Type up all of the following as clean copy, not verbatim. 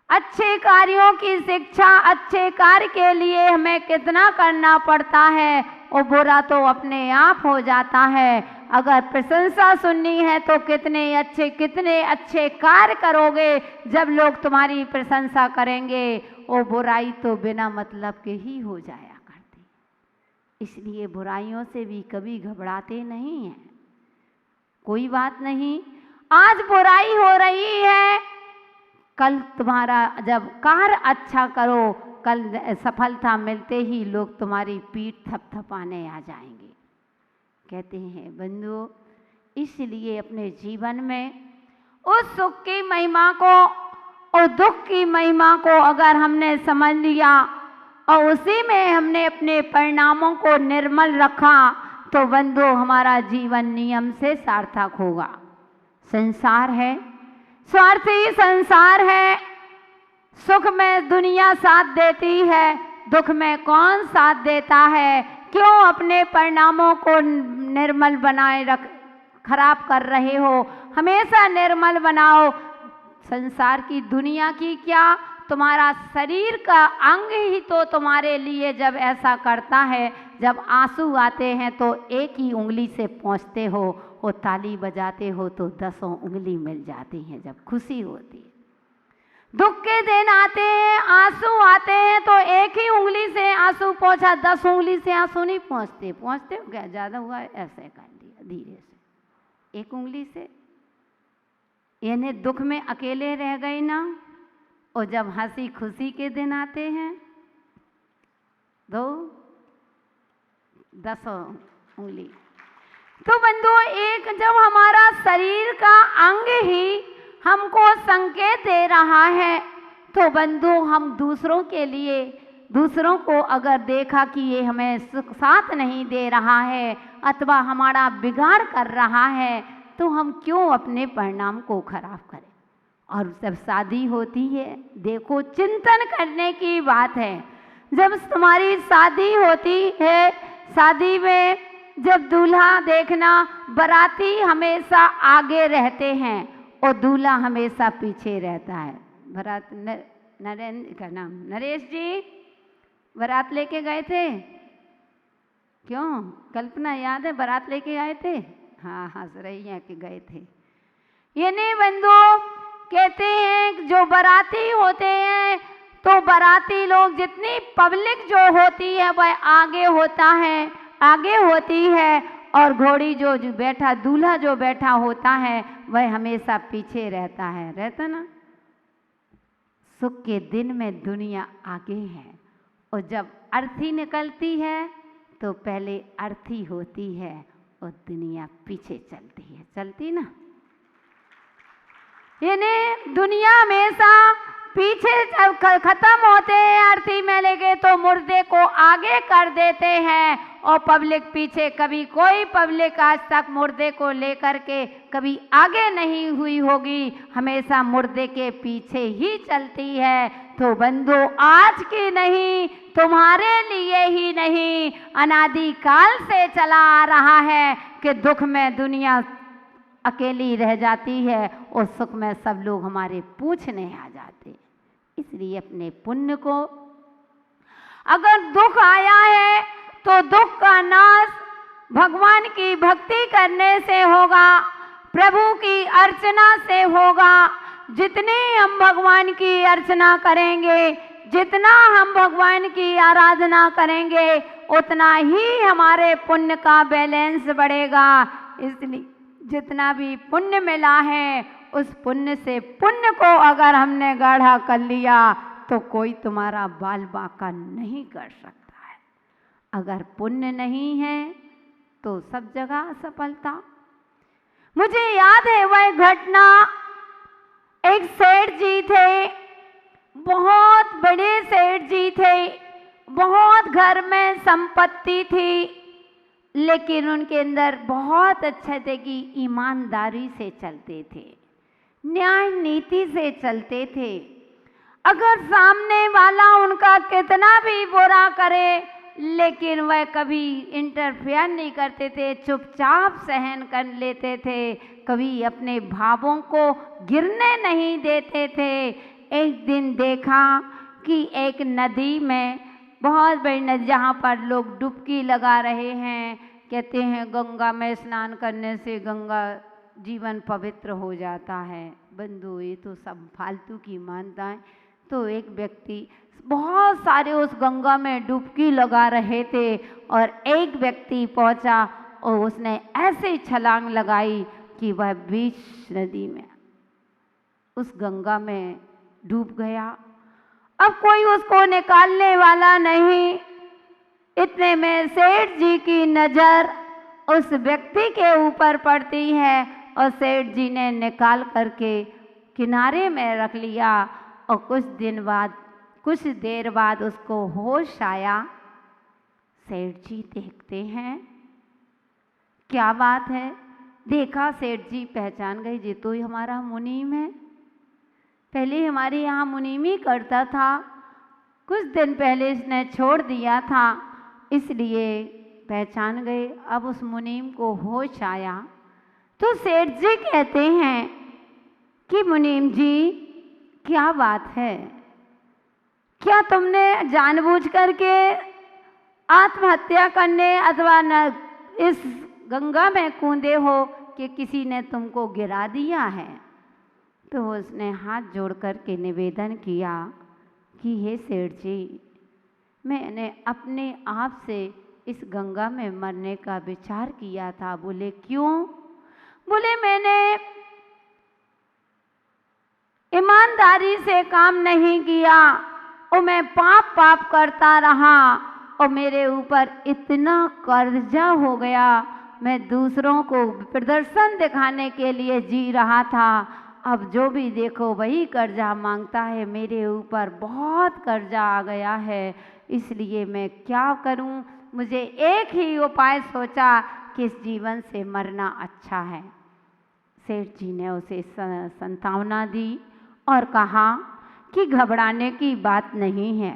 अच्छे कार्यों की शिक्षा, अच्छे कार्य के लिए हमें कितना करना पड़ता है, और बुरा तो अपने आप हो जाता है। अगर प्रशंसा सुननी है तो कितने अच्छे कार्य करोगे जब लोग तुम्हारी प्रशंसा करेंगे। वो बुराई तो बिना मतलब के ही हो जाया करती, इसलिए बुराइयों से भी कभी घबराते नहीं हैं। कोई बात नहीं, आज बुराई हो रही है, कल तुम्हारा जब कार्य अच्छा करो, कल सफलता मिलते ही लोग तुम्हारी पीठ थपथपाने आ जाएंगे। कहते हैं बंधुओं, इसलिए अपने जीवन में उस सुख की महिमा को और दुख की महिमा को अगर हमने समझ लिया और उसी में हमने अपने परिणामों को निर्मल रखा, तो बंधुओं हमारा जीवन नियम से सार्थक होगा। संसार है, स्वार्थी संसार है। सुख में दुनिया साथ देती है, दुख में कौन साथ देता है? क्यों अपने परिणामों को निर्मल बनाए खराब कर रहे हो? हमेशा निर्मल बनाओ। संसार की, दुनिया की क्या, तुम्हारा शरीर का अंग ही तो तुम्हारे लिए जब ऐसा करता है, जब आंसू आते हैं तो एक ही उंगली से पहुँचते हो, और ताली बजाते हो तो 10 उंगली मिल जाती हैं जब खुशी होती है। दुख के दिन आते हैं, आंसू आते हैं तो एक ही उंगली से आंसू पहुँचा, 10 उंगली से आंसू नहीं पहुँचते। पहुँचते हो क्या? ज़्यादा हुआ ऐसे कर लिया धीरे से, एक उंगली से। यानी दुख में अकेले रह गए ना, और जब हंसी खुशी के दिन आते हैं 10 उंगली। तो बंधुओं, एक जब हमारा शरीर का अंग ही हमको संकेत दे रहा है, तो बंधुओं हम दूसरों के लिए, दूसरों को अगर देखा कि ये हमें सुख साथ नहीं दे रहा है अथवा हमारा बिगाड़ कर रहा है, तो हम क्यों अपने परिणाम को खराब करें? और जब शादी होती है, देखो चिंतन करने की बात है। जब तुम्हारी शादी होती है, शादी में जब दूल्हा देखना, बाराती हमेशा आगे रहते हैं और दूल्हा हमेशा पीछे रहता है। बारात नरेंद्र का नाम नरेश जी बारात लेके गए थे, क्यों? कल्पना याद है, बारात लेके आए थे? हाँ, हंस रही हैं कि गए थे। ये नहीं बंधुओं, कहते हैं जो बाराती होते हैं तो बाराती लोग, जितनी पब्लिक जो होती है वह आगे होता है, आगे होती है, और घोड़ी जो बैठा, दूल्हा जो बैठा होता है वह हमेशा पीछे रहता है। रहता ना? सुख के दिन में दुनिया आगे है, और जब अर्थी निकलती है तो पहले अर्थी होती है और दुनिया पीछे चलती है। चलती ना? यानी दुनिया हमेशा पीछे खत्म होते हैं अर्थी में लेके, तो मुर्दे को आगे कर देते हैं और पब्लिक पीछे। कभी कोई पब्लिक आज तक मुर्दे को लेकर के कभी आगे नहीं हुई होगी, हमेशा मुर्दे के पीछे ही चलती है। तो बंधु, आज की नहीं, तुम्हारे लिए ही नहीं, अनादि काल से चला आ रहा है कि दुख में दुनिया अकेली रह जाती है और सुख में सब लोग हमारे पूछने आ जाते। इसलिए अपने पुण्य को, अगर दुख आया है तो दुख का नाश भगवान की भक्ति करने से होगा, प्रभु की अर्चना से होगा। जितनी हम भगवान की अर्चना करेंगे, जितना हम भगवान की आराधना करेंगे, उतना ही हमारे पुण्य का बैलेंस बढ़ेगा। इसलिए जितना भी पुण्य मिला है, उस पुण्य से, पुण्य को अगर हमने गाढ़ा कर लिया तो कोई तुम्हारा बाल बाका नहीं कर सकता है। अगर पुण्य नहीं है तो सब जगह असफलता। मुझे याद है वह घटना, एक सेठ जी थे, बहुत बड़े सेठ जी थे, बहुत घर में संपत्ति थी, लेकिन उनके अंदर बहुत अच्छे थे कि ईमानदारी से चलते थे, न्याय नीति से चलते थे। अगर सामने वाला उनका कितना भी बुरा करे, लेकिन वह कभी इंटरफेयर नहीं करते थे, चुपचाप सहन कर लेते थे, कभी अपने भावों को गिरने नहीं देते थे। एक दिन देखा कि एक नदी में, बहुत बड़ी नदी जहाँ पर लोग डुबकी लगा रहे हैं, कहते हैं गंगा में स्नान करने से गंगा जीवन पवित्र हो जाता है। बंधु, ये तो सब फालतू की मान्यताएं। तो एक व्यक्ति, बहुत सारे उस गंगा में डुबकी लगा रहे थे और एक व्यक्ति पहुंचा और उसने ऐसे छलांग लगाई कि वह बीच नदी में उस गंगा में डूब गया। अब कोई उसको निकालने वाला नहीं। इतने में सेठ जी की नज़र उस व्यक्ति के ऊपर पड़ती है और सेठ जी ने निकाल करके किनारे में रख लिया और कुछ देर बाद उसको होश आया। सेठ जी देखते हैं क्या बात है। देखा, सेठ जी पहचान गए, ये तो हमारा मुनीम है, पहले हमारे यहाँ मुनीम ही करता था, कुछ दिन पहले इसने छोड़ दिया था, इसलिए पहचान गए। अब उस मुनीम को होश आया तो सेठ जी कहते हैं कि मुनीम जी, क्या बात है, क्या तुमने जानबूझ करके आत्महत्या करने अथवा न इस गंगा में कूदे हो कि किसी ने तुमको गिरा दिया है? तो उसने हाथ जोड़ कर के निवेदन किया कि हे सेठ जी, मैंने अपने आप से इस गंगा में मरने का विचार किया था। बोले क्यों? बोले मैंने ईमानदारी से काम नहीं किया और मैं पाप करता रहा और मेरे ऊपर इतना कर्जा हो गया, मैं दूसरों को प्रदर्शन दिखाने के लिए जी रहा था। अब जो भी देखो वही कर्जा मांगता है, मेरे ऊपर बहुत कर्जा आ गया है, इसलिए मैं क्या करूं? मुझे एक ही उपाय सोचा कि इस जीवन से मरना अच्छा है। सेठ जी ने उसे सांत्वना दी और कहा कि घबराने की बात नहीं है,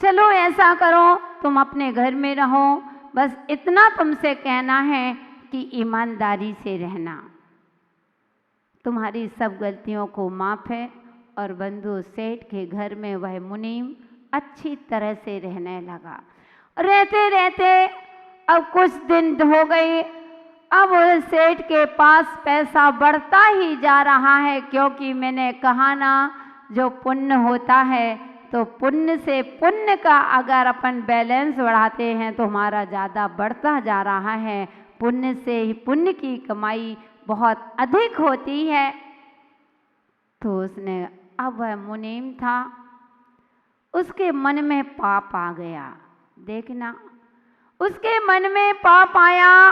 चलो ऐसा करो, तुम अपने घर में रहो, बस इतना तुमसे कहना है कि ईमानदारी से रहना, तुम्हारी सब गलतियों को माफ़ है। और बंधु, सेठ के घर में वह मुनीम अच्छी तरह से रहने लगा। रहते रहते अब कुछ दिन हो गए। अब सेठ के पास पैसा बढ़ता ही जा रहा है, क्योंकि मैंने कहा ना, जो पुण्य होता है तो पुण्य से पुण्य का अगर अपन बैलेंस बढ़ाते हैं तो हमारा ज़्यादा बढ़ता जा रहा है। पुण्य से ही पुण्य की कमाई बहुत अधिक होती है। तो उसने, अब वह मुनीम था, उसके मन में पाप आ गया। देखना, उसके मन में पाप आया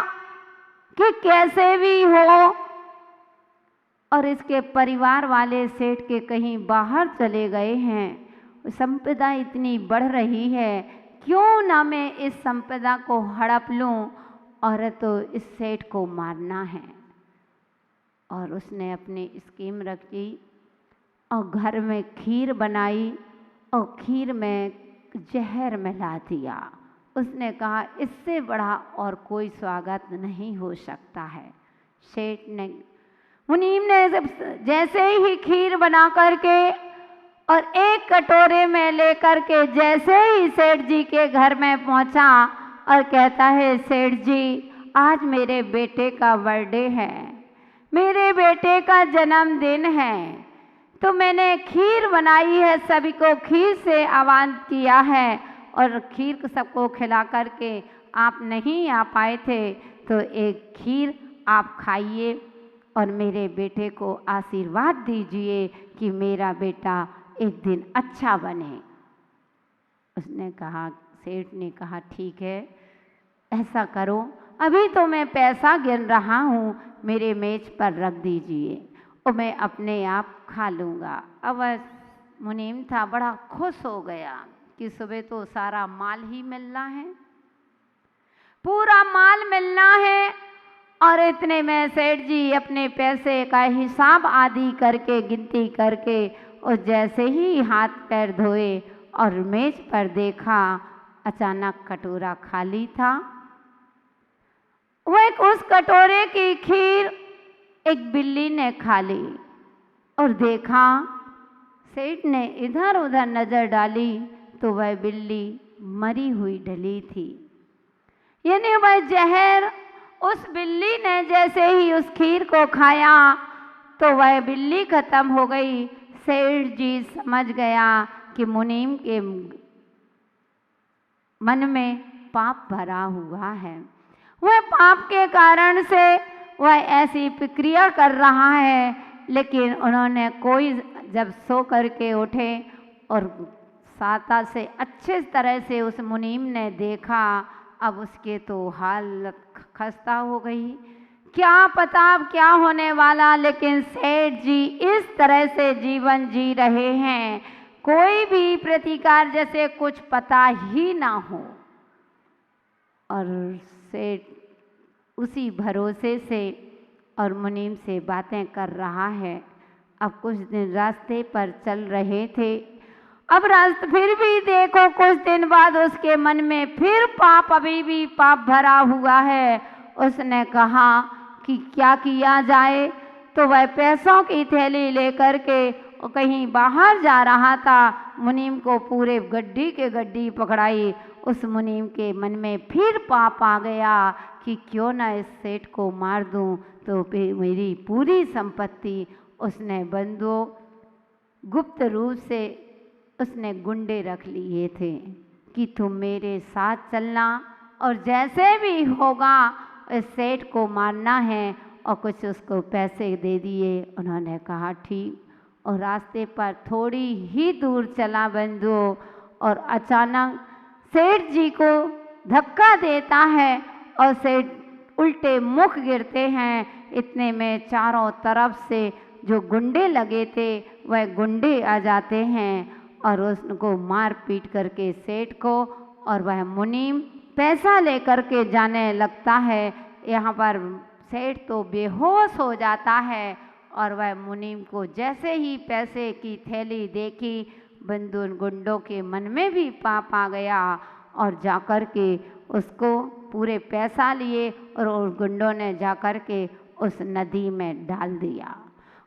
कि कैसे भी हो, और इसके परिवार वाले सेठ के कहीं बाहर चले गए हैं, संपदा इतनी बढ़ रही है, क्यों ना मैं इस संपदा को हड़प लूं और तो इस सेठ को मारना है। और उसने अपनी स्कीम रखी और घर में खीर बनाई और खीर में जहर मिला दिया। उसने कहा इससे बड़ा और कोई स्वागत नहीं हो सकता है। सेठ ने, मुनीम ने जैसे ही खीर बना करके और एक कटोरे में लेकर के जैसे ही सेठ जी के घर में पहुंचा और कहता है, सेठ जी आज मेरे बेटे का बर्थडे है, मेरे बेटे का जन्मदिन है, तो मैंने खीर बनाई है, सभी को खीर से आह्वान किया है और खीर को सबको खिला करके आप नहीं आ पाए थे, तो एक खीर आप खाइए और मेरे बेटे को आशीर्वाद दीजिए कि मेरा बेटा एक दिन अच्छा बने। उसने कहा, सेठ ने कहा ठीक है, ऐसा करो, अभी तो मैं पैसा गिन रहा हूँ, मेरे मेज पर रख दीजिए और मैं अपने आप खा लूँगा। अब मुनीम था, बड़ा खुश हो गया कि सुबह तो सारा माल ही मिलना है, पूरा माल मिलना है। और इतने में सेठ जी अपने पैसे का हिसाब आदि करके गिनती करके और जैसे ही हाथ पैर धोए और मेज पर देखा, अचानक कटोरा खाली था। वह उस कटोरे की खीर एक बिल्ली ने खा ली और देखा सेठ ने इधर उधर नजर डाली तो वह बिल्ली मरी हुई डली थी। यानी वह जहर उस बिल्ली ने जैसे ही उस खीर को खाया तो वह बिल्ली खत्म हो गई। सेठ जी समझ गया कि मुनीम के मन में पाप भरा हुआ है, वह पाप के कारण से वह ऐसी प्रक्रिया कर रहा है। लेकिन उन्होंने कोई जब सो करके उठे और साता से अच्छे तरह से उस मुनीम ने देखा, अब उसके तो हालत खस्ता हो गई, क्या पता अब क्या होने वाला। लेकिन सेठ जी इस तरह से जीवन जी रहे हैं, कोई भी प्रतिकार जैसे कुछ पता ही ना हो। और सेठ उसी भरोसे से और मुनीम से बातें कर रहा है। अब कुछ दिन रास्ते पर चल रहे थे। अब रास्ते फिर भी देखो कुछ दिन बाद उसके मन में फिर पाप, अभी भी पाप भरा हुआ है। उसने कहा कि क्या किया जाए, तो वह पैसों की थैली लेकर के कहीं बाहर जा रहा था। मुनीम को पूरे गड्डी के गड्डी पकड़ाई। उस मुनीम के मन में फिर पाप आ गया कि क्यों ना इस सेठ को मार दूं तो मेरी पूरी संपत्ति। उसने बंदो गुप्त रूप से उसने गुंडे रख लिए थे कि तुम मेरे साथ चलना और जैसे भी होगा इस सेठ को मारना है, और कुछ उसको पैसे दे दिए। उन्होंने कहा ठीक। और रास्ते पर थोड़ी ही दूर चला बंधु और अचानक सेठ जी को धक्का देता है और सेठ उल्टे मुख गिरते हैं। इतने में चारों तरफ से जो गुंडे लगे थे वह गुंडे आ जाते हैं और उसको मार पीट करके सेठ को, और वह मुनीम पैसा लेकर के जाने लगता है। यहाँ पर सेठ तो बेहोश हो जाता है और वह मुनीम को जैसे ही पैसे की थैली देखी, बंदून गुंडों के मन में भी पाप आ गया और जाकर के उसको पूरे पैसा लिए और उस गुंडों ने जाकर के उस नदी में डाल दिया।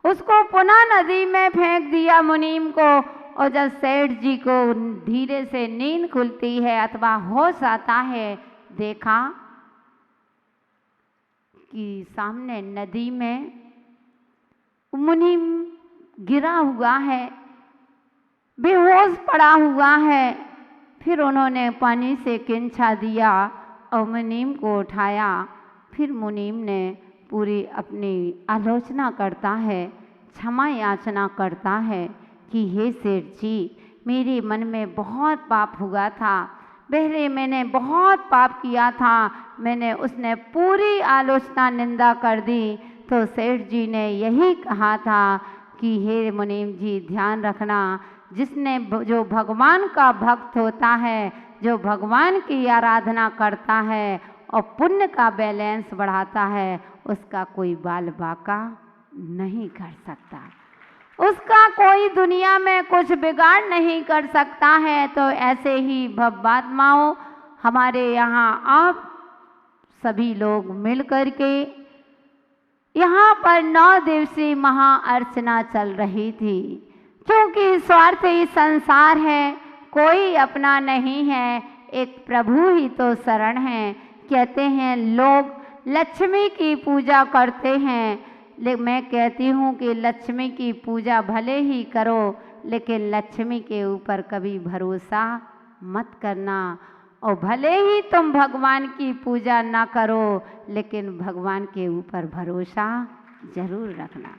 उसको पुनः नदी में फेंक दिया मुनीम को। और जब सेठ जी को धीरे से नींद खुलती है अथवा होश आता है, देखा कि सामने नदी में मुनीम गिरा हुआ है, बेहोश पड़ा हुआ है। फिर उन्होंने पानी से किंचा दिया और मुनीम को उठाया। फिर मुनीम ने पूरी अपनी आलोचना करता है, क्षमा याचना करता है कि हे सेठ जी, मेरे मन में बहुत पाप हुआ था, पहले मैंने बहुत पाप किया था, मैंने उसने पूरी आलोचना निंदा कर दी। तो सेठ जी ने यही कहा था कि हे मुनीम जी ध्यान रखना, जिसने जो भगवान का भक्त होता है, जो भगवान की आराधना करता है और पुण्य का बैलेंस बढ़ाता है, उसका कोई बाल बाका नहीं कर सकता, उसका कोई दुनिया में कुछ बिगाड़ नहीं कर सकता है। तो ऐसे ही भवआत्माओं, हमारे यहाँ आप सभी लोग मिल कर के यहाँ पर 9 दिवसीय महाअर्चना चल रही थी। क्योंकि स्वार्थी संसार है, कोई अपना नहीं है, एक प्रभु ही तो शरण है। कहते हैं लोग लक्ष्मी की पूजा करते हैं, लेकिन मैं कहती हूँ कि लक्ष्मी की पूजा भले ही करो, लेकिन लक्ष्मी के ऊपर कभी भरोसा मत करना। और भले ही तुम भगवान की पूजा ना करो, लेकिन भगवान के ऊपर भरोसा जरूर रखना।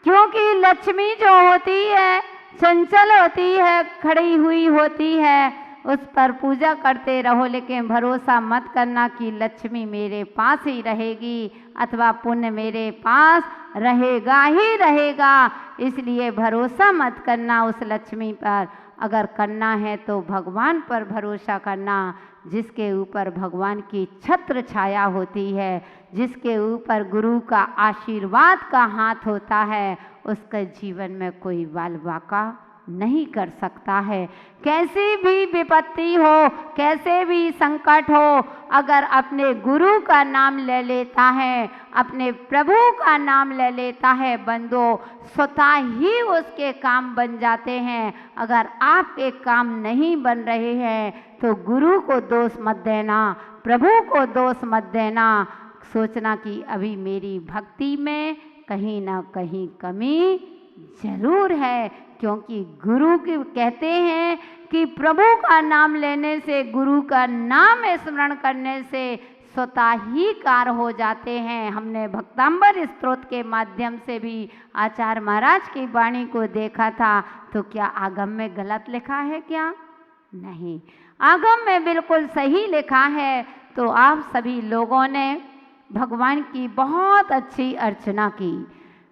क्योंकि लक्ष्मी जो होती है चंचल होती है, खड़ी हुई होती है, उस पर पूजा करते रहो, लेकिन भरोसा मत करना कि लक्ष्मी मेरे पास ही रहेगी अथवा पुण्य मेरे पास रहेगा ही रहेगा। इसलिए भरोसा मत करना उस लक्ष्मी पर। अगर करना है तो भगवान पर भरोसा करना, जिसके ऊपर भगवान की छत्र छाया होती है, जिसके ऊपर गुरु का आशीर्वाद का हाथ होता है, उसके जीवन में कोई बाल बाका नहीं कर सकता है। कैसी भी विपत्ति हो, कैसे भी संकट हो, अगर अपने गुरु का नाम ले लेता है, अपने प्रभु का नाम ले लेता है बंदो, स्वतः ही उसके काम बन जाते हैं। अगर आपके काम नहीं बन रहे हैं तो गुरु को दोष मत देना, प्रभु को दोष मत देना। सोचना कि अभी मेरी भक्ति में कहीं ना कहीं कमी जरूर है, क्योंकि गुरु की कहते हैं कि प्रभु का नाम लेने से, गुरु का नाम स्मरण करने से स्वतः ही कार्य हो जाते हैं। हमने भक्तांबर स्तोत्र के माध्यम से भी आचार्य महाराज की वाणी को देखा था, तो क्या आगम में गलत लिखा है क्या? नहीं, आगम में बिल्कुल सही लिखा है। तो आप सभी लोगों ने भगवान की बहुत अच्छी अर्चना की,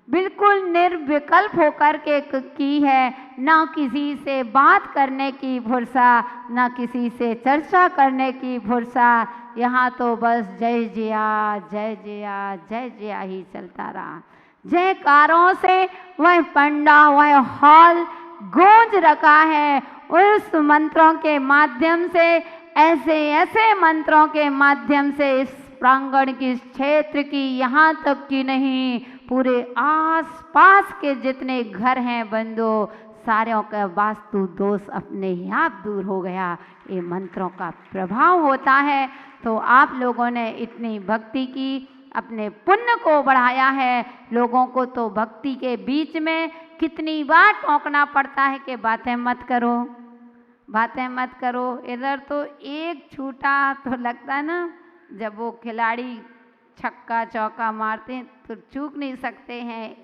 बिल्कुल निर्विकल्प होकर के की है। ना किसी से बात करने की फुर्सत, ना किसी से चर्चा करने की फुर्सत। यहाँ तो बस जय जया जय जया जय जया ही चलता रहा। जयकारों से वह पंडा, वह हॉल गूंज रखा है। उस मंत्रों के माध्यम से, ऐसे ऐसे मंत्रों के माध्यम से इस प्रांगण की, इस क्षेत्र की, यहाँ तक कि नहीं पूरे आसपास के जितने घर हैं बंधु, सारों का वास्तु दोष अपने आप दूर हो गया। ये मंत्रों का प्रभाव होता है। तो आप लोगों ने इतनी भक्ति की, अपने पुण्य को बढ़ाया है। लोगों को तो भक्ति के बीच में कितनी बार टोकना पड़ता है कि बातें मत करो, बातें मत करो। इधर तो एक छूटा तो लगता है ना, जब वो खिलाड़ी छक्का चौका मारते हैं तो चूक नहीं सकते हैं,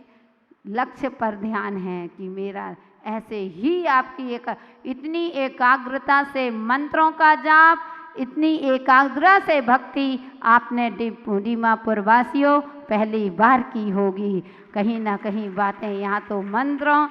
लक्ष्य पर ध्यान है कि मेरा। ऐसे ही आपकी इतनी एकाग्रता से मंत्रों का जाप, इतनी एकाग्रता से भक्ति आपने दीमापुर वासियों पहली बार की होगी। कहीं ना कहीं बातें, यहाँ तो मंत्रों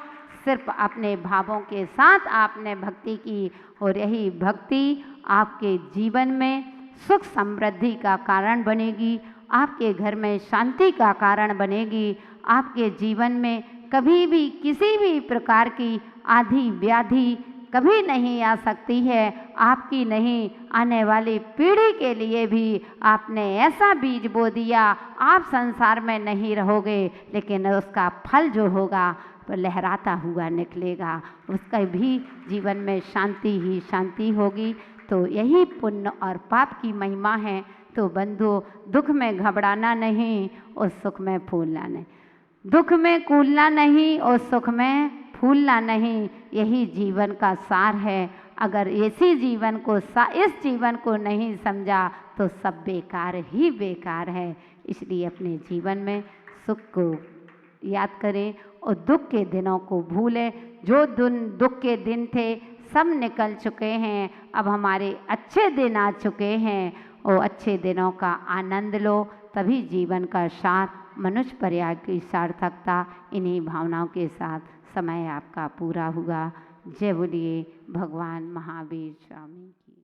सिर्फ अपने भावों के साथ आपने भक्ति की, और यही भक्ति आपके जीवन में सुख समृद्धि का कारण बनेगी, आपके घर में शांति का कारण बनेगी। आपके जीवन में कभी भी किसी भी प्रकार की आधी व्याधि कभी नहीं आ सकती है, आपकी नहीं, आने वाली पीढ़ी के लिए भी आपने ऐसा बीज बो दिया। आप संसार में नहीं रहोगे, लेकिन उसका फल जो होगा वो लहराता हुआ निकलेगा, उसका भी जीवन में शांति ही शांति होगी। तो यही पुण्य और पाप की महिमा है। तो बंधु, दुख में घबराना नहीं और सुख में फूलना नहीं, दुख में कूलना नहीं और सुख में फूलना नहीं, यही जीवन का सार है। अगर इसी जीवन को इस जीवन को नहीं समझा तो सब बेकार ही बेकार है। इसलिए अपने जीवन में सुख को याद करें और दुख के दिनों को भूलें। जो दुख के दिन थे सब निकल चुके हैं, अब हमारे अच्छे दिन आ चुके हैं, और अच्छे दिनों का आनंद लो, तभी जीवन का सार, मनुष्य पर्याय की सार्थकता। इन्हीं भावनाओं के साथ समय आपका पूरा हुआ। जय बोलिए भगवान महावीर स्वामी की।